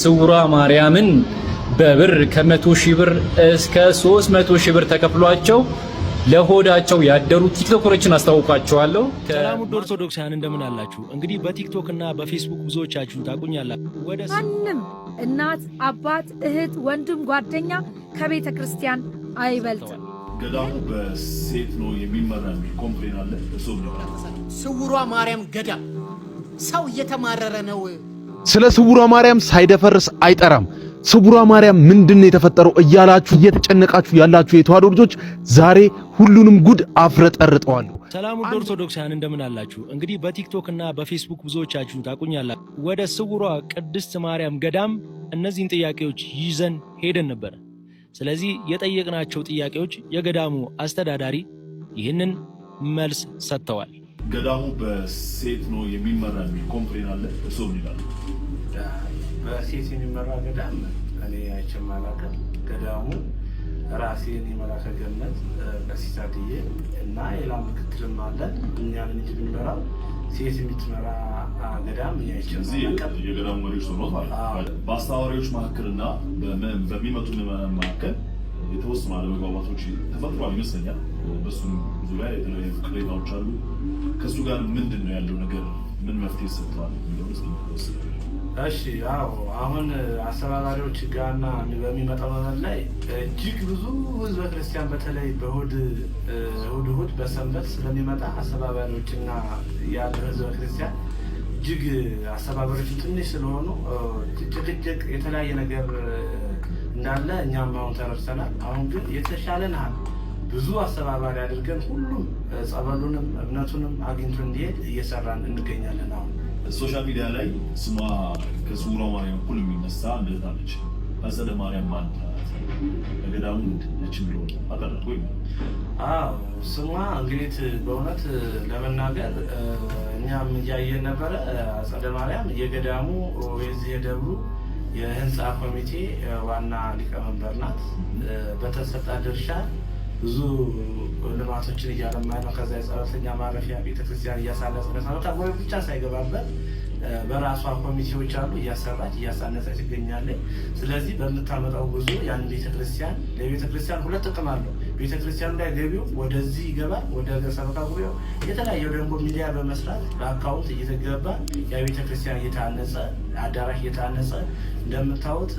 ስውሯ ማርያምን በብር ከ100,000 ብር እስከ 300,000 ብር ተከፍሏቸው ለሆዳቸው ያደሩ ቲክቶከሮችን አስተዋውቃቸዋለሁ። ሰላም ውድ ኦርቶዶክሳውያን እንደምን አላችሁ? እንግዲህ በቲክቶክ እና በፌስቡክ ብዙዎቻችሁን ታቁኛላችሁ። ማንም እናት፣ አባት፣ እህት፣ ወንድም፣ ጓደኛ ከቤተ ክርስቲያን አይበልጥም። ገዳሙ በሴት ነው የሚመራ የሚል ኮምፕሌን አለ። ስውሯ ማርያም ገዳም ሰው እየተማረረ ነው። ስለ ስውሯ ማርያም ሳይደፈርስ አይጠራም። ስውሯ ማርያም ምንድነው የተፈጠረው እያላችሁ እየተጨነቃችሁ ያላችሁ የተዋሕዶ ልጆች ዛሬ ሁሉንም ጉድ አፍረጠርጠዋለሁ። ሰላም ውድ ኦርቶዶክሳውያን እንደምን አላችሁ? እንግዲህ በቲክቶክ እና በፌስቡክ ብዙዎቻችሁን ታቁኛላችሁ። ወደ ስውሯ ቅድስት ማርያም ገዳም እነዚህን ጥያቄዎች ይዘን ሄደን ነበር። ስለዚህ የጠየቅናቸው ጥያቄዎች የገዳሙ አስተዳዳሪ ይህንን መልስ ሰጥተዋል። ገዳሙ በሴት ነው የሚመራ የሚል ኮምፕሌን አለ። እሱ ምን ይላል? በሴት የሚመራ ገዳም እኔ አይቼም አላውቅም። ገዳሙ ራሴን የመላከ ገነት ቀሲስ አድዬ እና ሌላ ምክትልም አለ። እኛን እንጂ ብንመራው ሴት የምትመራ ገዳም እኔ አይቼም አላውቅም። የገዳሙ መሪዎች ነው ማለት በአስተዋሪዎች መካከልና በሚመጡ ምዕመናን መካከል የተወሰኑ አለመግባባቶች ተፈጥሯል ይመስለኛል። በሱም ዙሪያ የተለያዩ ቅሬታዎች አሉ። ከሱ ጋር ምንድን ነው ያለው ነገር? ምን መፍትሄ ሰጥቷል? እሺ ያው አሁን አስተባባሪዎች ጋርና በሚመጣው መመን ላይ እጅግ ብዙ ህዝበ ክርስቲያን በተለይ እሑድ በሰንበት ስለሚመጣ አስተባባሪዎችና ያለው ህዝበ ክርስቲያን እጅግ አስተባባሪዎች ትንሽ ስለሆኑ ጭቅጭቅ የተለያየ ነገር እንዳለ እኛም አሁን ተረድተናል። አሁን ግን የተሻለን ብዙ አስተባባሪ አድርገን ሁሉም ጸበሉንም እምነቱንም አግኝቶ እንዲሄድ እየሰራን እንገኛለን። አሁን ሶሻል ሚዲያ ላይ ስሟ ከስውሯ ማርያም እኩል የሚነሳ እንደት አለች። አጸደ ማርያም ማለት ለገዳሙ ነች ብሎ አቀረጥኩ። ስሟ እንግዲህ በእውነት ለመናገር እኛም እያየን ነበረ። አጸደ ማርያም የገዳሙ የዚህ የደብሩ የህንፃ ኮሚቴ ዋና ሊቀመንበር ናት። በተሰጣ ድርሻ ብዙ ልማቶችን እያለማ ነው። ከዛ የጸበልተኛ ማረፊያ ቤተክርስቲያን እያሳነጸ ነው። ታቦይ ብቻ ሳይገባበት በራሷ ኮሚቴዎች አሉ እያሰራች እያሳነጸች ትገኛለች። ስለዚህ በምታመጣው ብዙ ያን ቤተክርስቲያን ለቤተክርስቲያን ሁለት ጥቅም አለው። ቤተክርስቲያኑ ላይ ገቢው ወደዚህ ይገባል፣ ወደ ሰበካ ጉባኤው የተለያየ ደግሞ ሚዲያ በመስራት በአካውንት እየተገባ ያ ቤተክርስቲያን እየታነጸ አዳራሽ እየታነጸ እንደምታዩት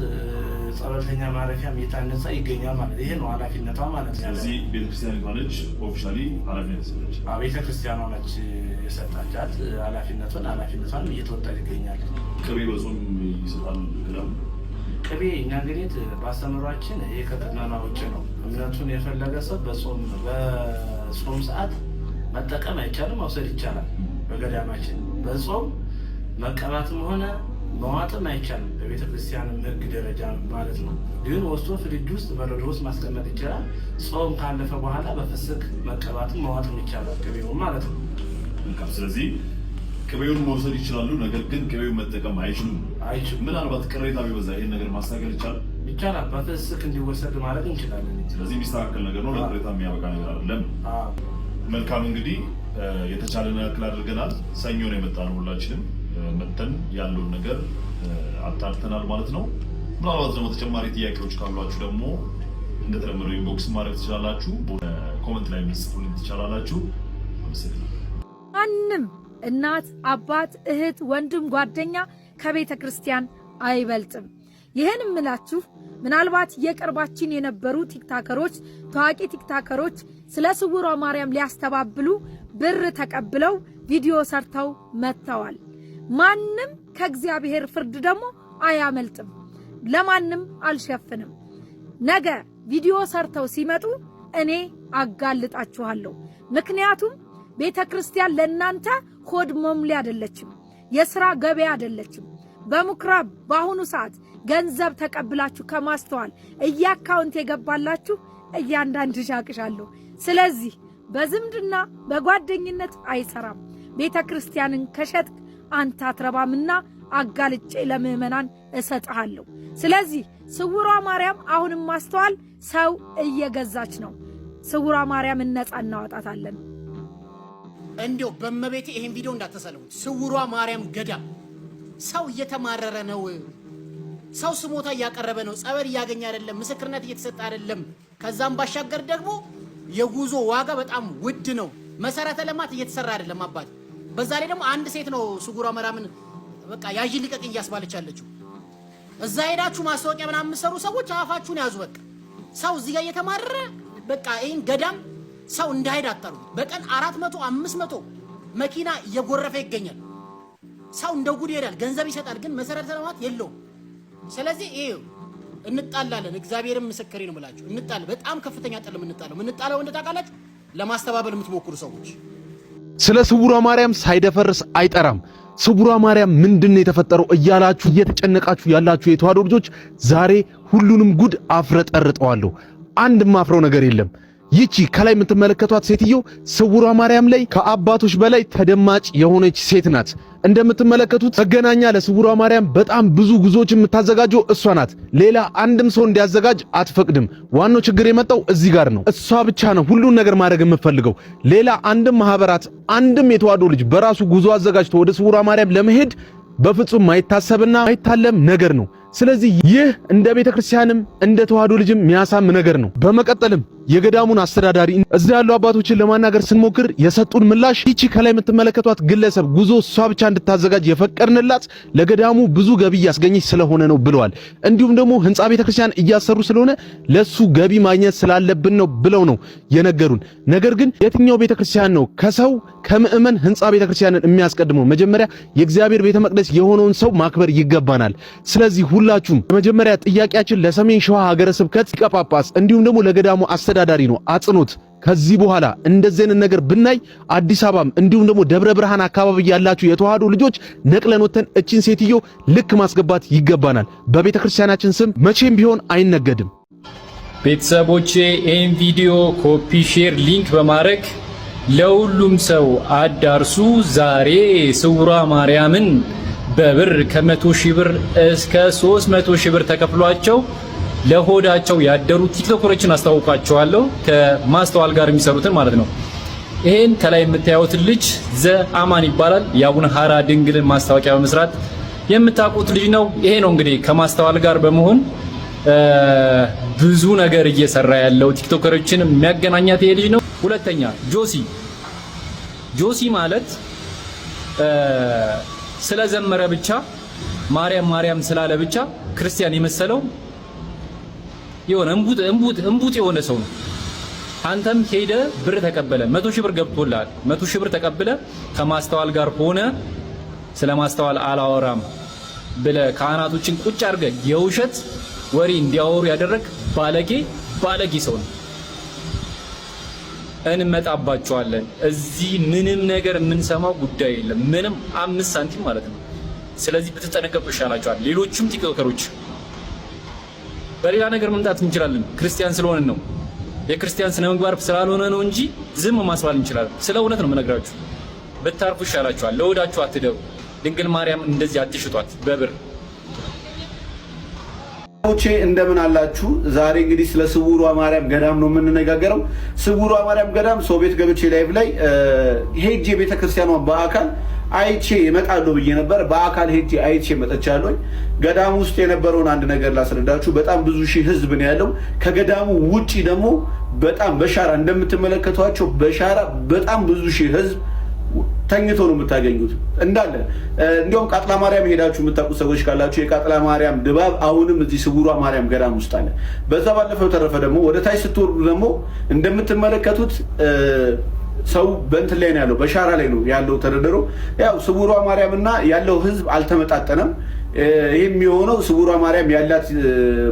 ጸበልተኛ ማረፊያም እየታነጸ ይገኛል ማለት ይሄ ነው ኃላፊነቷ ማለት ነው። ስለዚህ ቤተክርስቲያን ባለች ኦፊሻሊ ኃላፊነት ሰጠች። ቤተክርስቲያኗ ነች የሰጣቻት ኃላፊነቷን እየተወጣች ይገኛል። ቅቤ በጾም ይሰጣል ገዳሙ። ቅቤ እኛ እንግዲህ በአስተምሯችን ይሄ ከቀኖና ውጭ ነው። እምነቱን የፈለገ ሰው በጾም ሰዓት መጠቀም አይቻልም፣ መውሰድ ይቻላል። በገዳማችን በጾም መቀባትም ሆነ መዋጥም አይቻልም። በቤተ ክርስቲያንም ሕግ ደረጃ ማለት ነው። ግን ወስዶ ፍሪጅ ውስጥ በረዶ ውስጥ ማስቀመጥ ይቻላል። ጾም ካለፈ በኋላ በፍስክ መቀባትም መዋጥም ይቻላል፣ ቅቤው ማለት ነው። ስለዚህ ቅቤውን መውሰድ ይችላሉ፣ ነገር ግን ቅቤውን መጠቀም አይችሉም። ምናልባት ቅሬታ ቢበዛ ይሄን ነገር ማስተካከል ይቻላል። በፍስክ እንዲወሰድ ማድረግ እንችላለን። ስለዚህ የሚስተካከል ነገር ነው፣ ለቅሬታ የሚያበቃ ነገር አይደለም። መልካም እንግዲህ የተቻለን ያክል አድርገናል። ሰኞ ነው የመጣነው። ሁላችንም መተን ያለውን ነገር አጣርተናል ማለት ነው። ምናልባት ደግሞ ተጨማሪ ጥያቄዎች ካሏችሁ ደግሞ እንደተለመደው ኢንቦክስ ማድረግ ትችላላችሁ፣ ኮሜንት ላይ መስፉልኝ ትችላላችሁ። ማንም እናት፣ አባት፣ እህት፣ ወንድም፣ ጓደኛ ከቤተ ክርስቲያን አይበልጥም። ይህን እምላችሁ ምናልባት የቅርባችን የነበሩ ቲክታከሮች፣ ታዋቂ ቲክታከሮች ስለ ስውሯ ማርያም ሊያስተባብሉ ብር ተቀብለው ቪዲዮ ሰርተው መጥተዋል። ማንም ከእግዚአብሔር ፍርድ ደግሞ አያመልጥም። ለማንም አልሸፍንም። ነገ ቪዲዮ ሰርተው ሲመጡ እኔ አጋልጣችኋለሁ። ምክንያቱም ቤተ ክርስቲያን ለእናንተ ሆድ መሙሊያ አይደለችም፣ የሥራ ገበያ አይደለችም። በምኩራብ በአሁኑ ሰዓት ገንዘብ ተቀብላችሁ ከማስተዋል እያካውንት የገባላችሁ እያንዳንድ ሻቅሻለሁ። ስለዚህ በዝምድና በጓደኝነት አይሰራም። ቤተ ክርስቲያንን ከሸጥክ አንተ አትረባምና አጋልጬ ለምዕመናን እሰጥሃለሁ። ስለዚህ ስውሯ ማርያም አሁንም ማስተዋል ሰው እየገዛች ነው። ስውሯ ማርያምን ነፃ እናወጣታለን። እንዴው በመቤቴ ይሄን ቪዲዮ እንዳትሰለሙት። ስውሯ ማርያም ገዳም ሰው እየተማረረ ነው። ሰው ስሞታ እያቀረበ ነው። ጸበል እያገኘ አይደለም። ምስክርነት እየተሰጠ አይደለም። ከዛም ባሻገር ደግሞ የጉዞ ዋጋ በጣም ውድ ነው። መሰረተ ልማት እየተሰራ አይደለም አባት። በዛ ላይ ደግሞ አንድ ሴት ነው ስውሯ ማርያምን በቃ ያዥ ልቀቅ እያስባለች ያለችው። እዛ ሄዳችሁ ማስታወቂያ ምናምን የምትሰሩ ሰዎች አፋችሁን ያዙ። በቃ ሰው እዚህ ጋር እየተማረረ በቃ ይሄን ገዳም ሰው እንዳይሄድ አታሩ። በቀን 400 500 መኪና እየጎረፈ ይገኛል። ሰው እንደ ጉድ ይሄዳል፣ ገንዘብ ይሰጣል፣ ግን መሰረተ ልማት የለውም። ስለዚህ ይሄ እንጣላለን። እግዚአብሔርን ምስክሬ ነው የምላችሁ፣ እንጣል። በጣም ከፍተኛ ጥል የምንጣለው እንደታውቃላችሁ ለማስተባበል የምትሞክሩ ሰዎች። ስለ ስውሯ ማርያም ሳይደፈርስ አይጠራም። ስውሯ ማርያም ምንድነው የተፈጠረው እያላችሁ እየተጨነቃችሁ ያላችሁ የተዋሕዶ ልጆች ዛሬ ሁሉንም ጉድ አፍረጠርጠዋለሁ። አንድ ማፍረው ነገር የለም። ይቺ ከላይ የምትመለከቷት ሴትዮ ስውሯ ማርያም ላይ ከአባቶች በላይ ተደማጭ የሆነች ሴት ናት። እንደምትመለከቱት መገናኛ ለስውሯ ማርያም በጣም ብዙ ጉዞዎች የምታዘጋጀው እሷ ናት። ሌላ አንድም ሰው እንዲያዘጋጅ አትፈቅድም። ዋናው ችግር የመጣው እዚህ ጋር ነው። እሷ ብቻ ነው ሁሉን ነገር ማድረግ የምትፈልገው። ሌላ አንድም ማህበራት፣ አንድም የተዋሕዶ ልጅ በራሱ ጉዞ አዘጋጅቶ ወደ ስውሯ ማርያም ለመሄድ በፍጹም ማይታሰብና ማይታለም ነገር ነው። ስለዚህ ይህ እንደ ቤተክርስቲያንም እንደ ተዋሕዶ ልጅም የሚያሳም ነገር ነው። በመቀጠልም የገዳሙን አስተዳዳሪ እዛ ያሉ አባቶችን ለማናገር ስንሞክር የሰጡን ምላሽ ይቺ ከላይ የምትመለከቷት ግለሰብ ጉዞ እሷ ብቻ እንድታዘጋጅ የፈቀድንላት ለገዳሙ ብዙ ገቢ ያስገኘች ስለሆነ ነው ብለዋል። እንዲሁም ደግሞ ህንጻ ቤተክርስቲያን እያሰሩ ስለሆነ ለሱ ገቢ ማግኘት ስላለብን ነው ብለው ነው የነገሩን። ነገር ግን የትኛው ቤተክርስቲያን ነው ከሰው ከምእመን ህንጻ ቤተክርስቲያንን የሚያስቀድመው? መጀመሪያ የእግዚአብሔር ቤተ መቅደስ የሆነውን ሰው ማክበር ይገባናል። ስለዚህ ሁላችሁም የመጀመሪያ ጥያቄያችን ለሰሜን ሸዋ ሀገረ ስብከት ሊቀ ጳጳስ እንዲሁም ደግሞ ለገዳሙ አስተዳዳሪ ነው። አጽኑት። ከዚህ በኋላ እንደዚህ አይነት ነገር ብናይ አዲስ አበባም እንዲሁም ደግሞ ደብረ ብርሃን አካባቢ ያላችሁ የተዋሕዶ ልጆች ነቅለን ወተን እቺን ሴትዮ ልክ ማስገባት ይገባናል። በቤተ ክርስቲያናችን ስም መቼም ቢሆን አይነገድም። ቤተሰቦቼ ይህን ቪዲዮ ኮፒ፣ ሼር፣ ሊንክ በማድረግ ለሁሉም ሰው አዳርሱ። ዛሬ ስውሯ ማርያምን በብር ከ100 ሺህ ብር እስከ 300 ሺህ ብር ተከፍሏቸው ለሆዳቸው ያደሩ ቲክቶከሮችን አስተዋውቃቸዋለሁ። ከማስተዋል ጋር የሚሰሩትን ማለት ነው። ይሄን ከላይ የምታዩትን ልጅ ዘአማን ይባላል። የአቡነ ሐራ ድንግልን ማስታወቂያ በመስራት የምታውቁት ልጅ ነው። ይሄ ነው እንግዲህ ከማስተዋል ጋር በመሆን ብዙ ነገር እየሰራ ያለው ቲክቶከሮችን የሚያገናኛት ይሄ ልጅ ነው። ሁለተኛ ጆሲ ማለት ስለዘመረ ብቻ ማርያም ስላለ ብቻ ክርስቲያን የመሰለው የሆነ እምቡጥ የሆነ ሰው ነው። አንተም ሄደ ብር ተቀበለ፣ 100 ሺህ ብር ገብቶልሃል። 100 ሺህ ብር ተቀበለ ከማስተዋል ጋር ሆነ ስለማስተዋል አላወራም ብለ ካህናቶችን ቁጭ አድርገ የውሸት ወሬ እንዲያወሩ ያደረግ ባለጌ ሰው ነው። እንመጣባቸዋለን። እዚህ ምንም ነገር የምንሰማው ጉዳይ የለም፣ ምንም 5 ሳንቲም ማለት ነው። ስለዚህ ብትጠነቀቁ ይሻላችኋል። ሌሎችም ቲክቶከሮች በሌላ ነገር መምጣት እንችላለን፣ ክርስቲያን ስለሆነን ነው። የክርስቲያን ስነ ምግባር ስላልሆነ ነው እንጂ ዝም ማስባል እንችላለን። ስለ እውነት ነው የምነግራችሁ። ብታርፉ ይሻላችኋል። ለወዳችሁ አትደሩ። ድንግል ማርያም እንደዚህ አትሽጧት በብር። ኦቼ እንደምን አላችሁ? ዛሬ እንግዲህ ስለ ስውሯ ማርያም ገዳም ነው የምንነጋገረው። ስውሯ ማርያም ገዳም ሰው ቤት ገብቼ ላይቭ ላይ ሄጄ ቤተክርስቲያኗን በአካል አይቼ እመጣለሁ ብዬ ነበር። በአካል ሄጄ አይቼ መጥቻለሁ። ገዳሙ ውስጥ የነበረውን አንድ ነገር ላስረዳችሁ። በጣም ብዙ ሺህ ህዝብ ነው ያለው። ከገዳሙ ውጪ ደግሞ በጣም በሻራ እንደምትመለከቷቸው በሻራ በጣም ብዙ ሺህ ህዝብ ተኝቶ ነው የምታገኙት እንዳለ። እንዲያውም ቃጥላ ማርያም ሄዳችሁ የምታውቁ ሰዎች ካላችሁ የቃጥላ ማርያም ድባብ አሁንም እዚህ ስውሯ ማርያም ገዳም ውስጥ አለ። በዛ ባለፈው ተረፈ ደግሞ ወደ ታች ስትወርዱ ደግሞ እንደምትመለከቱት ሰው በእንትን ላይ ነው ያለው፣ በሻራ ላይ ነው ያለው ተደርድሮ። ያው ስውሯ ማርያምና ያለው ህዝብ አልተመጣጠነም። ይህም የሆነው ስውሯ ማርያም ያላት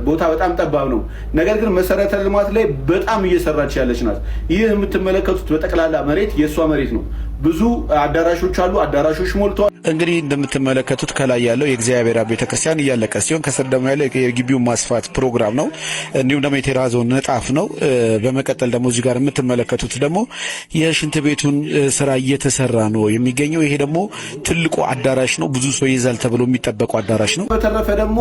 ቦታ በጣም ጠባብ ነው። ነገር ግን መሰረተ ልማት ላይ በጣም እየሰራች ያለች ናት። ይህ የምትመለከቱት በጠቅላላ መሬት የእሷ መሬት ነው። ብዙ አዳራሾች አሉ። አዳራሾች ሞልተዋል። እንግዲህ እንደምትመለከቱት ከላይ ያለው የእግዚአብሔር ቤተክርስቲያን እያለቀ ሲሆን ከስር ደግሞ ያለው የግቢውን ማስፋት ፕሮግራም ነው። እንዲሁም ደግሞ የቴራዞን ንጣፍ ነው። በመቀጠል ደግሞ እዚህ ጋር የምትመለከቱት ደግሞ የሽንት ቤቱን ስራ እየተሰራ ነው የሚገኘው። ይሄ ደግሞ ትልቁ አዳራሽ ነው። ብዙ ሰው ይዛል ተብሎ የሚጠበቁ አዳራሽ ነው። በተረፈ ደግሞ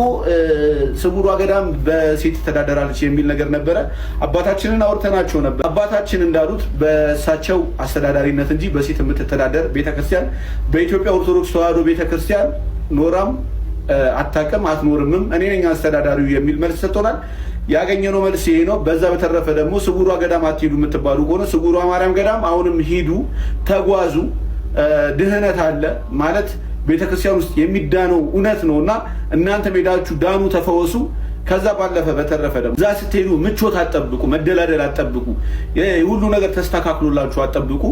ስውሯ ገዳም በሴት ተዳደራለች የሚል ነገር ነበረ። አባታችንን አውርተናቸው ነበር። አባታችን እንዳሉት በእሳቸው አስተዳዳሪነት እንጂ በሴት የምትተዳደር ቤተክርስቲያን በኢትዮጵያ ኦርቶዶክስ ተዋሕዶ ቤተክርስቲያን ኖራም አታውቅም አትኖርምም እኔ ነኝ አስተዳዳሪው የሚል መልስ ሰጥቶናል። ያገኘነው መልስ ይሄ ነው። በዛ በተረፈ ደግሞ ስውሯ ገዳም አትሄዱ የምትባሉ ከሆነ ስውሯ ማርያም ገዳም አሁንም ሂዱ፣ ተጓዙ። ድህነት አለ ማለት ቤተክርስቲያን ውስጥ የሚዳነው እውነት ነውና እናንተ ሄዳችሁ ዳኑ፣ ተፈወሱ። ከዛ ባለፈ በተረፈ ደግሞ እዛ ስትሄዱ ምቾት አትጠብቁ፣ መደላደል አትጠብቁ፣ ሁሉ ነገር ተስተካክሎላችሁ አትጠብቁ።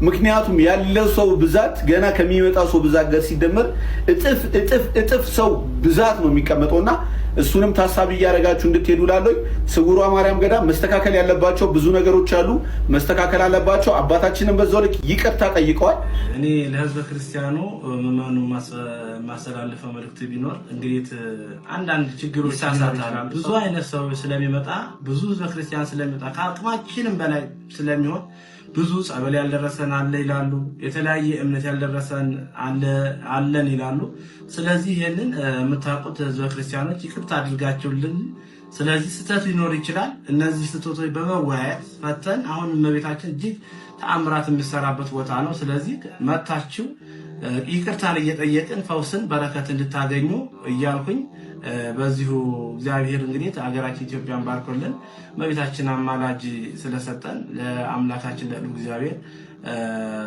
ምክንያቱም ያለው ሰው ብዛት ገና ከሚመጣው ሰው ብዛት ጋር ሲደመር እጥፍ ሰው ብዛት ነው የሚቀመጠውና እሱንም ታሳቢ እያደረጋችሁ እንድትሄዱ ላለኝ ስውሯ ማርያም ገዳም መስተካከል ያለባቸው ብዙ ነገሮች አሉ፣ መስተካከል አለባቸው። አባታችንን በዛው ልክ ይቅርታ ጠይቀዋል። እኔ ለህዝበ ክርስቲያኑ ምዕመኑ ማስተላለፈው መልእክት ቢኖር እንግዲህ አንዳንድ ችግሮች ይሳሳታሉ። ብዙ አይነት ሰው ስለሚመጣ ብዙ ህዝበ ክርስቲያን ስለሚመጣ ከአቅማችንም በላይ ስለሚሆን ብዙ ጸበል ያልደረሰን አለ ይላሉ፣ የተለያየ እምነት ያልደረሰን አለን ይላሉ። ስለዚህ ይሄንን የምታውቁት ህዝበ ክርስቲያኖች ይቅርታ አድርጋችሁልን። ስለዚህ ስህተት ሊኖር ይችላል። እነዚህ ስህተቶች በመወያየት ፈተን አሁን እመቤታችን እጅግ ተአምራት የሚሰራበት ቦታ ነው። ስለዚህ መታችሁ ይቅርታን እየጠየቅን ፈውስን በረከት እንድታገኙ እያልኩኝ በዚሁ እግዚአብሔር እንግዲህ ሀገራችን ኢትዮጵያን ባርኮልን እመቤታችን አማላጅ ስለሰጠን ለአምላካችን ለልዑል እግዚአብሔር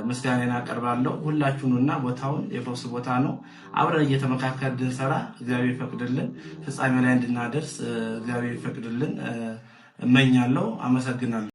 ምስጋናን አቀርባለሁ። ሁላችሁንና ቦታውን የፈውስ ቦታ ነው። አብረን እየተመካከልን እንድንሰራ እግዚአብሔር ይፈቅድልን፣ ፍጻሜ ላይ እንድናደርስ እግዚአብሔር ይፈቅድልን እመኛለሁ። አመሰግናለሁ።